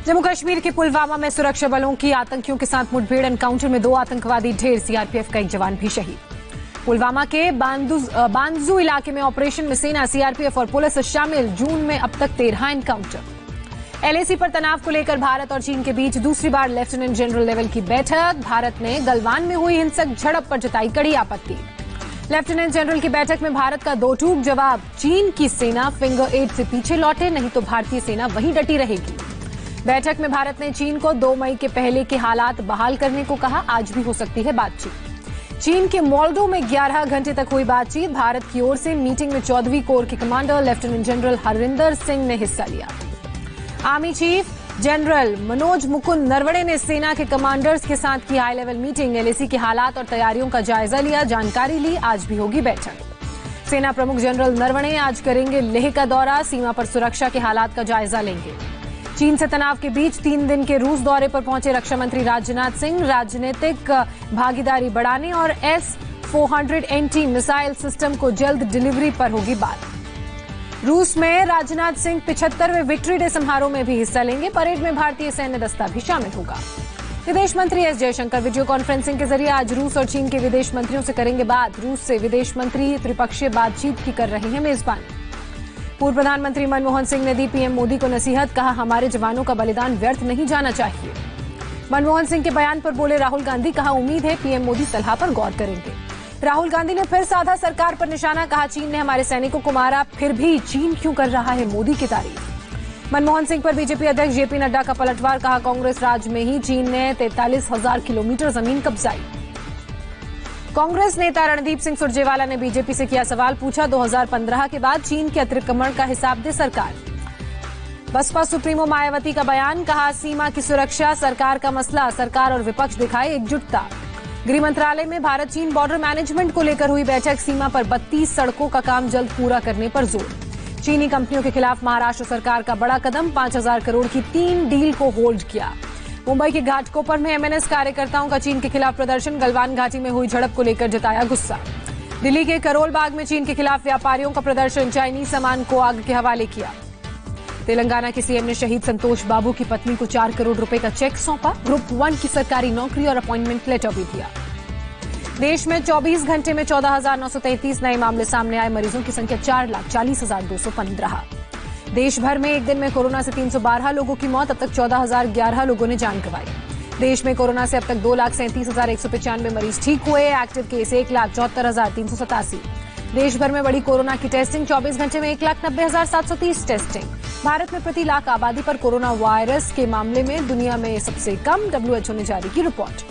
जम्मू कश्मीर के पुलवामा में सुरक्षा बलों की आतंकियों के साथ मुठभेड़ एनकाउंटर में 2 आतंकवादी ढेर, सीआरपीएफ का एक जवान भी शहीद। पुलवामा के बांजू इलाके में ऑपरेशन में सेना, सीआरपीएफ और पुलिस शामिल। जून में अब तक 13 एनकाउंटर। एलएसी पर तनाव को लेकर भारत और चीन के बीच दूसरी बार लेफ्टिनेंट जनरल लेवल की बैठक। भारत ने गलवान में हुई हिंसक झड़प पर जताई कड़ी आपत्ति। लेफ्टिनेंट जनरल की बैठक में भारत का दो टूक जवाब। चीन की सेना फिंगर 8 से पीछे लौटे, नहीं तो भारतीय सेना वहीं डटी रहेगी। बैठक में भारत ने चीन को 2 मई के पहले के हालात बहाल करने को कहा। आज भी हो सकती है बातचीत। चीन के मोल्डो में 11 घंटे तक हुई बातचीत। भारत की ओर से मीटिंग में 14वीं कोर के commander lieutenant general Harinder Singh ने हिस्सा लिया। Army chief general Manoj Mukund Naravane ने सेना के कमांडर्स के साथ की हाई लेवल मीटिंग। एलएसी के हालात और तैयारियों का जायजा लिया, जानकारी ली। आज भी होगी बैठक। सेना प्रमुख जनरल नरवणे आज करेंगे लेह का दौरा। सीमा पर सुरक्षा के हालात का जायजा लेंगे। चीन से तनाव के बीच 3 दिन के रूस दौरे पर पहुंचे रक्षा मंत्री राजनाथ सिंह। राजनीतिक भागीदारी बढ़ाने और S-400 एंटी मिसाइल सिस्टम को जल्द डिलीवरी पर होगी बात। रूस में राजनाथ सिंह 75वें विक्ट्री डे समारोह में भी हिस्सा लेंगे। परेड में भारतीय सैन्य दस्ता भी शामिल होगा। विदेश मंत्री एस जयशंकर वीडियो कॉन्फ्रेंसिंग के जरिए आज रूस और चीन के विदेश मंत्रियों से करेंगे बात। रूस से विदेश मंत्री त्रिपक्षीय बातचीत की कर रहे हैं मेजबानी। पूर्व प्रधानमंत्री मनमोहन सिंह ने दी पीएम मोदी को नसीहत, कहा हमारे जवानों का बलिदान व्यर्थ नहीं जाना चाहिए। मनमोहन सिंह के बयान पर बोले राहुल गांधी, कहा उम्मीद है पीएम मोदी सलाह पर गौर करेंगे। राहुल गांधी ने फिर साधा सरकार पर निशाना, कहा चीन ने हमारे सैनिकों को मारा, फिर भी चीन क्यों कर रहा है मोदी की तारीफ। मनमोहन सिंह पर बीजेपी अध्यक्ष जेपी नड्डा का पलटवार, कहा कांग्रेस राज में ही चीन ने 43,000 किलोमीटर जमीन कब्जाई। कांग्रेस नेता रणदीप सिंह सुरजेवाला ने बीजेपी से किया सवाल, पूछा 2015 के बाद चीन के अतिक्रमण का हिसाब दे सरकार। बसपा सुप्रीमो मायावती का बयान, कहा सीमा की सुरक्षा सरकार का मसला, सरकार और विपक्ष दिखाए एकजुटता। गृह मंत्रालय में भारत चीन बॉर्डर मैनेजमेंट को लेकर हुई बैठक। सीमा पर 32 सड़कों का काम जल्द पूरा करने पर जोर। चीनी कंपनियों के खिलाफ महाराष्ट्र सरकार का बड़ा कदम, 5,000 करोड़ की 3 डील को होल्ड किया। मुंबई के घाटकोपर में एमएनएस कार्यकर्ताओं का चीन के खिलाफ प्रदर्शन। गलवान घाटी में हुई झड़प को लेकर जताया गुस्सा। दिल्ली के करोल बाग में चीन के खिलाफ व्यापारियों का प्रदर्शन, चाइनीज सामान को आग के हवाले किया। तेलंगाना के सीएम ने शहीद संतोष बाबू की पत्नी को 4 करोड़ रुपए का चेक सौंपा। ग्रुप 1 की सरकारी नौकरी और अपॉइंटमेंट लेटर भी दिया। देश में 24 घंटे में 14,933 नए मामले सामने आए। मरीजों की संख्या 4,40,215। देश भर में एक दिन में कोरोना से 312 लोगों की मौत। अब तक 14,011 लोगों ने जान गंवाई। देश में कोरोना से अब तक 2,37,195 मरीज ठीक हुए। Active case 1,74,387। देश भर में बढ़ी कोरोना की टेस्टिंग। 24 घंटे में 1,90,730 टेस्टिंग। भारत में प्रति लाख आबादी पर कोरोना वायरस के मामले में दुनिया में सबसे कम। डब्ल्यूएचओ ने जारी की रिपोर्ट।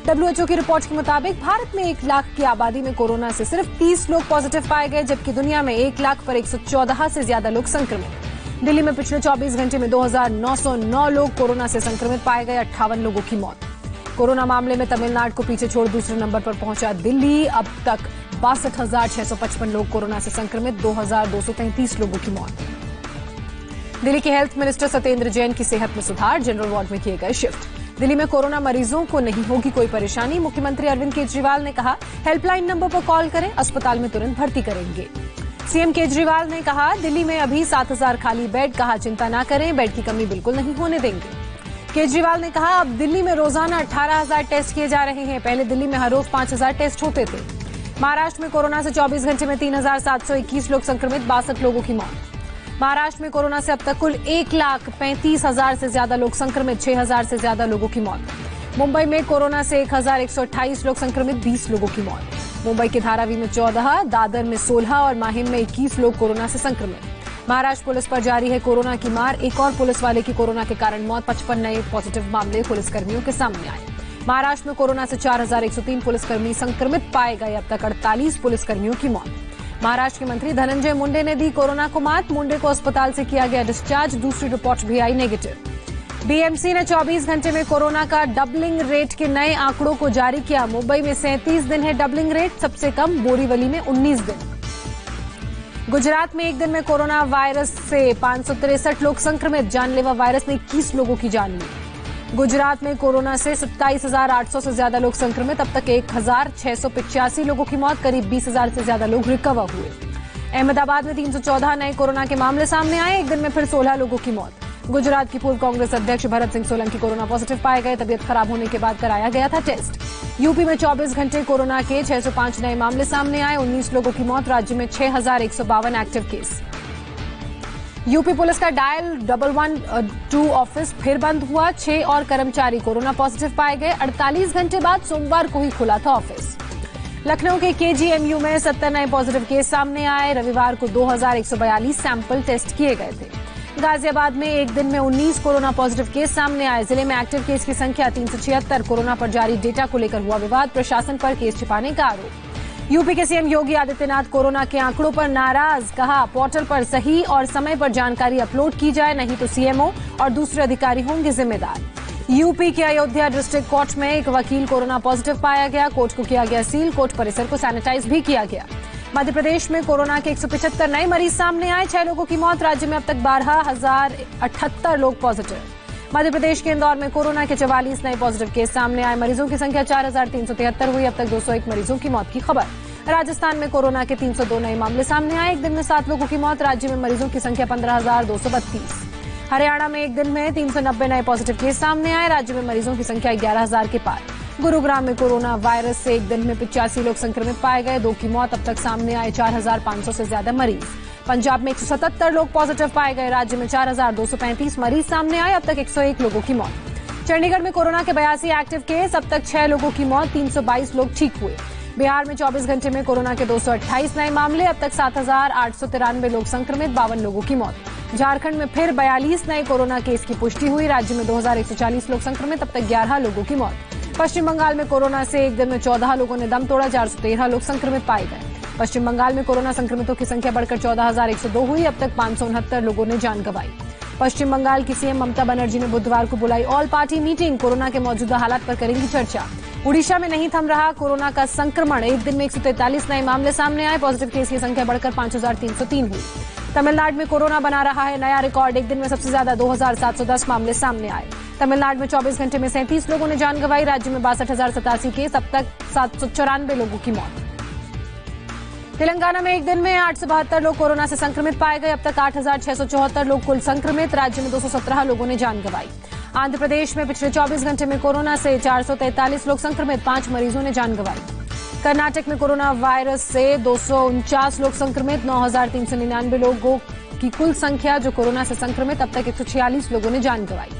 डब्ल्यूएचओ की रिपोर्ट के मुताबिक भारत में 1 लाख की आबादी में कोरोना से सिर्फ 30 लोग पॉजिटिव पाए गए, जबकि दुनिया में 1 लाख पर 114 से ज्यादा लोग संक्रमित। दिल्ली में पिछले 24 घंटे में 2,909 लोग कोरोना से संक्रमित पाए गए, 58 लोगों की मौत। कोरोना मामले में तमिलनाडु को पीछे छोड़ दूसरे नंबर पर पहुंचा दिल्ली। अब तक 62,655 लोग कोरोना से संक्रमित, 2,233 लोगों की मौत। दिल्ली के हेल्थ मिनिस्टर सत्येंद्र जैन की सेहत में सुधार, जनरल वार्ड में किए गए शिफ्ट। दिल्ली में कोरोना मरीजों को नहीं होगी कोई परेशानी। मुख्यमंत्री अरविंद केजरीवाल ने कहा हेल्पलाइन नंबर पर कॉल करें, अस्पताल में तुरंत भर्ती करेंगे। सीएम केजरीवाल ने कहा दिल्ली में अभी 7,000 खाली बेड, कहा चिंता न करें, बेड की कमी बिल्कुल नहीं होने देंगे। केजरीवाल ने कहा अब दिल्ली में रोजाना 18,000 टेस्ट किए जा रहे हैं, पहले दिल्ली में हर रोज 5,000 टेस्ट होते थे। महाराष्ट्र में कोरोना से 24 घंटे में 3,721 लोग संक्रमित, 62 लोगों की मौत। महाराष्ट्र में कोरोना से अब तक कुल 1,35,000 से ज्यादा लोग संक्रमित, 6,000 से ज्यादा लोगों की मौत। मुंबई में कोरोना से 1,128 लोग संक्रमित, 20 लोगों की मौत। मुंबई के धारावी में 14, दादर में 16 और माहिम में 21 लोग कोरोना से संक्रमित। महाराष्ट्र पुलिस पर जारी है कोरोना की मार। एक और पुलिस वाले की कोरोना के कारण मौत। 55 नए पॉजिटिव मामले पुलिसकर्मियों के सामने आए। महाराष्ट्र में कोरोना से 4,103 पुलिसकर्मी संक्रमित पाए गए, अब तक 48 पुलिसकर्मियों की मौत। महाराष्ट्र के मंत्री धनंजय मुंडे ने दी कोरोना को मात। मुंडे को अस्पताल से किया गया डिस्चार्ज, दूसरी रिपोर्ट भी आई नेगेटिव। बीएमसी ने 24 घंटे में कोरोना का डबलिंग रेट के नए आंकड़ों को जारी किया। मुंबई में 37 दिन है डबलिंग रेट, सबसे कम बोरीवली में 19 दिन। गुजरात में एक दिन में कोरोना वायरस से 563 लोग संक्रमित, जानलेवा वायरस ने 21 लोगों की जान ली। गुजरात में कोरोना से 27,800 से ज्यादा लोग संक्रमित, अब तक 1,685 लोगों की मौत, करीब 20,000 से ज्यादा लोग रिकवर हुए। अहमदाबाद में 314 नए कोरोना के मामले सामने आए, एक दिन में फिर 16 लोगों की मौत। गुजरात की पूर्व कांग्रेस अध्यक्ष भरत सिंह सोलंकी कोरोना पॉजिटिव पाए गए। तबीयत खराब होने के बाद कराया गया था टेस्ट। यूपी में 24 घंटे कोरोना के 605 नए मामले सामने आए। 19 लोगों की मौत। राज्य में 6152 एक्टिव केस। यूपी पुलिस का डायल 112 ऑफिस फिर बंद हुआ। 6 और कर्मचारी कोरोना पॉजिटिव पाए गए। 48 घंटे बाद सोमवार को ही खुला था ऑफिस। लखनऊ के केजीएमयू में 70 नए पॉजिटिव केस सामने आए। रविवार को 2142 सैंपल टेस्ट किए गए थे। गाजियाबाद में एक दिन में 19 कोरोना पॉजिटिव केस सामने आए। जिले में एक्टिव केस की संख्या 376। कोरोना पर जारी डेटा को लेकर हुआ विवाद। प्रशासन पर केस छिपाने का आरोप। यूपी के सीएम योगी आदित्यनाथ कोरोना के आंकड़ों पर नाराज। कहा, पोर्टल पर सही और समय पर जानकारी अपलोड की जाए, नहीं तो सीएमओ और दूसरे अधिकारी होंगे जिम्मेदार। यूपी के अयोध्या डिस्ट्रिक्ट कोर्ट में एक वकील कोरोना पॉजिटिव पाया गया। कोर्ट को किया गया सील। कोर्ट परिसर को सैनिटाइज भी किया गया। मध्य प्रदेश में कोरोना के 175 नए मरीज सामने आए। 6 लोगों की मौत। राज्य में अब तक 12,078 लोग पॉजिटिव। मध्य प्रदेश के इंदौर में कोरोना के 44 नए पॉजिटिव केस सामने आए। मरीजों की संख्या 4373 हुई। अब तक 201 मरीजों की मौत की खबर। राजस्थान में कोरोना के 302 नए मामले सामने आए। एक दिन में 7 लोगों की मौत। राज्य में मरीजों की संख्या 15,232। हरियाणा में एक दिन में 390 नए पॉजिटिव केस सामने आए। राज्य में मरीजों की संख्या 11,000 के पार। गुरुग्राम में कोरोना वायरस से एक दिन में 85 लोग संक्रमित पाए गए। 2 की मौत। अब तक सामने आए 4,500 से ज्यादा मरीज। पंजाब में 177 लोग पॉजिटिव पाए गए। राज्य में 4,235 मरीज सामने आए। अब तक 101 लोगों की मौत। चंडीगढ़ में कोरोना के 82 एक्टिव केस। अब तक 6 लोगों की मौत। 322 लोग ठीक हुए। बिहार में 24 घंटे में कोरोना के 228 नए मामले। अब तक 7,893 लोग संक्रमित। 52 लोगों की मौत। झारखंड में फिर 42 नए कोरोना केस की पुष्टि हुई। राज्य में 2,140 लोग संक्रमित। अब तक 11 लोगों की मौत। पश्चिम बंगाल में कोरोना से एक दिन में 14 लोगों ने दम तोड़ा। 413 लोग संक्रमित पाए गए। पश्चिम बंगाल में कोरोना संक्रमितों की संख्या बढ़कर 14,102 हुई। अब तक 569 लोगों ने जान गंवाई। पश्चिम बंगाल की सीएम ममता बनर्जी ने बुधवार को बुलाई ऑल पार्टी मीटिंग। कोरोना के मौजूदा हालात पर करेंगी चर्चा। उड़ीसा में नहीं थम रहा कोरोना का संक्रमण। एक दिन में 143 नए मामले सामने आए। पॉजिटिव केस की संख्या बढ़कर 5,303 हुई। तमिलनाडु में कोरोना बना रहा है नया रिकॉर्ड। एक दिन में सबसे ज्यादा 2,710 मामले सामने आए। तमिलनाडु में 24 घंटे में 37 लोगों ने जान गंवाई। राज्य में 62,087 केस। अब तक 794 लोगों की मौत। तेलंगाना में एक दिन में 872 लोग कोरोना से संक्रमित पाए गए। अब तक 8,674 लोग कुल संक्रमित। राज्य में 217 लोगों ने जान गंवाई। आंध्र प्रदेश में पिछले 24 घंटे में कोरोना से 443 लोग संक्रमित। 5 मरीजों ने जान गंवाई। कर्नाटक में कोरोना वायरस से 249 लोग संक्रमित। 9,399 लोगों की कुल संख्या जो कोरोना से संक्रमित। अब तक 146 लोगों ने जान गंवाई।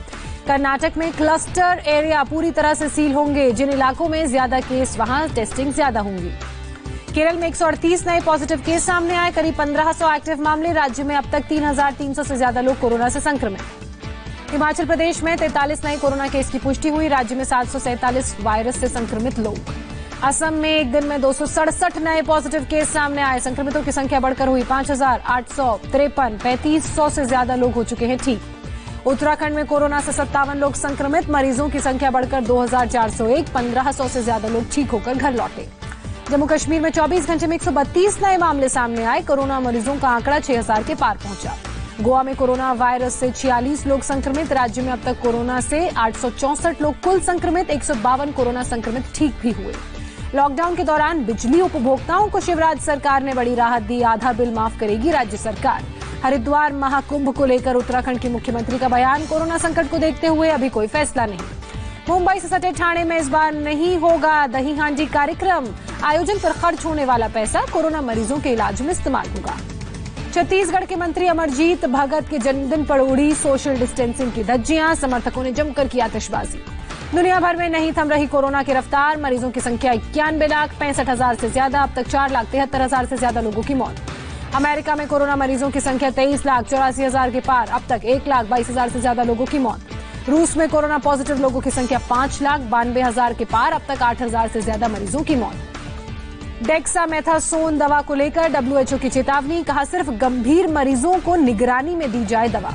कर्नाटक में क्लस्टर एरिया पूरी तरह से सील होंगे। जिन इलाकों में ज्यादा केस वहां टेस्टिंग ज्यादा होंगी। केरल में 138 नए पॉजिटिव केस सामने आए। करीब 1,500 एक्टिव मामले। राज्य में अब तक 3,300 से ज्यादा लोग कोरोना से संक्रमित। हिमाचल प्रदेश में 43 नए कोरोना केस की पुष्टि हुई। राज्य में 747 वायरस से संक्रमित लोग। असम में एक दिन में 267 नए पॉजिटिव केस सामने आए। संक्रमितों की संख्या बढ़कर हुई 5,853। 3,500 से ज्यादा लोग हो चुके हैं ठीक। उत्तराखंड में कोरोना से 57 लोग संक्रमित। मरीजों की संख्या बढ़कर 2,401। 1,500 से ज्यादा लोग ठीक होकर घर लौटे। जम्मू कश्मीर में 24 घंटे में 132 नए मामले सामने आए। कोरोना मरीजों का आंकड़ा 6,000 के पार पहुंचा। गोवा में कोरोना वायरस से 46 लोग संक्रमित। राज्य में अब तक कोरोना से 864 लोग कुल संक्रमित। 152 कोरोना संक्रमित ठीक भी हुए। लॉकडाउन के दौरान बिजली उपभोक्ताओं को शिवराज सरकार ने बड़ी राहत दी। आधा बिल माफ करेगी राज्य सरकार। हरिद्वार महाकुंभ को लेकर उत्तराखंड के मुख्यमंत्री का बयान। कोरोना संकट को देखते हुए अभी कोई फैसला नहीं। मुंबई से सटे ठाणे में इस बार नहीं होगा दही हांडी कार्यक्रम। आयोजन पर खर्च होने वाला पैसा कोरोना मरीजों के इलाज में इस्तेमाल होगा। छत्तीसगढ़ के मंत्री अमरजीत भगत के जन्मदिन पर उड़ी सोशल डिस्टेंसिंग की धज्जियां। समर्थकों ने जमकर की आतिशबाजी। दुनिया भर में नहीं थम रही कोरोना की रफ्तार। मरीजों की संख्या 91,65,000 से ज्यादा। अब तक 4,73,000 से ज्यादा लोगों की मौत। अमेरिका में कोरोना मरीजों की संख्या 23,84,000 के पार। अब तक 1,22,000 से ज्यादा लोगों की मौत। रूस में कोरोना पॉजिटिव लोगों की संख्या 5,92,000 के पार। अब तक 8,000 से ज्यादा मरीजों की मौत। डेक्सामेथासोन दवा को लेकर WHO की चेतावनी। कहा, सिर्फ गंभीर मरीजों को निगरानी में दी जाए दवा।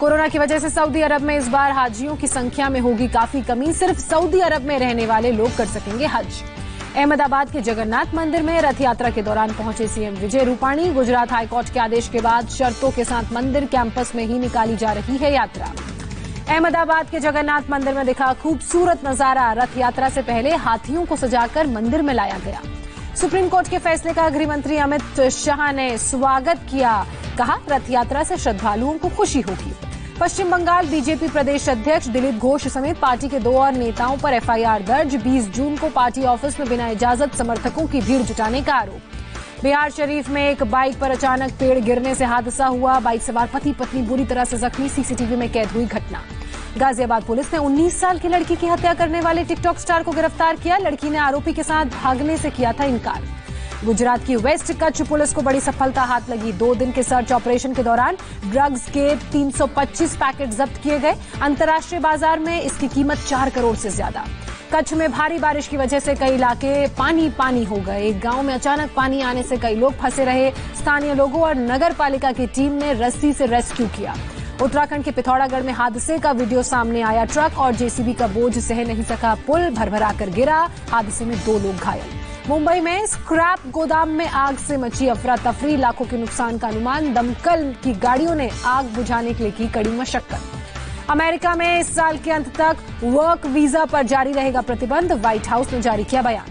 कोरोना की वजह से सऊदी अरब में इस बार हाजियों की संख्या में होगी काफी कमी। सिर्फ सऊदी अरब में रहने वाले लोग कर सकेंगे हज। अहमदाबाद के जगन्नाथ मंदिर में रथ यात्रा के दौरान पहुंचे सीएम विजय रूपाणी। गुजरात हाईकोर्ट के आदेश के बाद शर्तों के साथ मंदिर कैंपस में ही निकाली जा रही है यात्रा। अहमदाबाद के जगन्नाथ मंदिर में दिखा खूबसूरत नजारा। रथ यात्रा से पहले हाथियों को सजाकर मंदिर में लाया गया। सुप्रीम कोर्ट के फैसले का गृह मंत्री अमित शाह ने स्वागत किया। कहा, रथ यात्रा से श्रद्धालुओं को खुशी होगी। पश्चिम बंगाल बीजेपी प्रदेश अध्यक्ष दिलीप घोष समेत पार्टी के 2 और नेताओं पर एफआईआर दर्ज। 20 जून को पार्टी ऑफिस में बिना इजाजत समर्थकों की भीड़ जुटाने का आरोप। बिहार शरीफ में एक बाइक पर अचानक पेड़ गिरने से हादसा हुआ। बाइक सवार पति पत्नी बुरी तरह से जख्मी। सीसीटीवी में कैद हुई घटना। गाजियाबाद पुलिस ने 19 साल की लड़की की हत्या करने वाले टिकटॉक स्टार को गिरफ्तार किया। लड़की ने आरोपी के साथ भागने से किया था इनकार। गुजरात की वेस्ट कच्छ पुलिस को बड़ी सफलता हाथ लगी। 2 दिन के सर्च ऑपरेशन के दौरान ड्रग्स के 325 पैकेट जब्त किए गए। अंतर्राष्ट्रीय बाजार में इसकी कीमत 4 करोड़ से ज्यादा। कच्छ में भारी बारिश की वजह से कई इलाके पानी पानी हो गए। एक गांव में अचानक पानी आने से कई लोग फंसे रहे। स्थानीय लोगों और नगर पालिका की टीम ने रस्सी से रेस्क्यू किया। उत्तराखंड के पिथौरागढ़ में हादसे का वीडियो सामने आया। ट्रक और जेसीबी का बोझ सह नहीं सका। पुल भरभरा कर गिरा। हादसे में 2 लोग घायल। मुंबई में स्क्रैप गोदाम में आग से मची अफरा तफरी। लाखों के नुकसान का अनुमान। दमकल की गाड़ियों ने आग बुझाने के लिए की कड़ी मशक्कत। अमेरिका में इस साल के अंत तक वर्क वीजा पर जारी रहेगा प्रतिबंध। व्हाइट हाउस ने जारी किया बयान।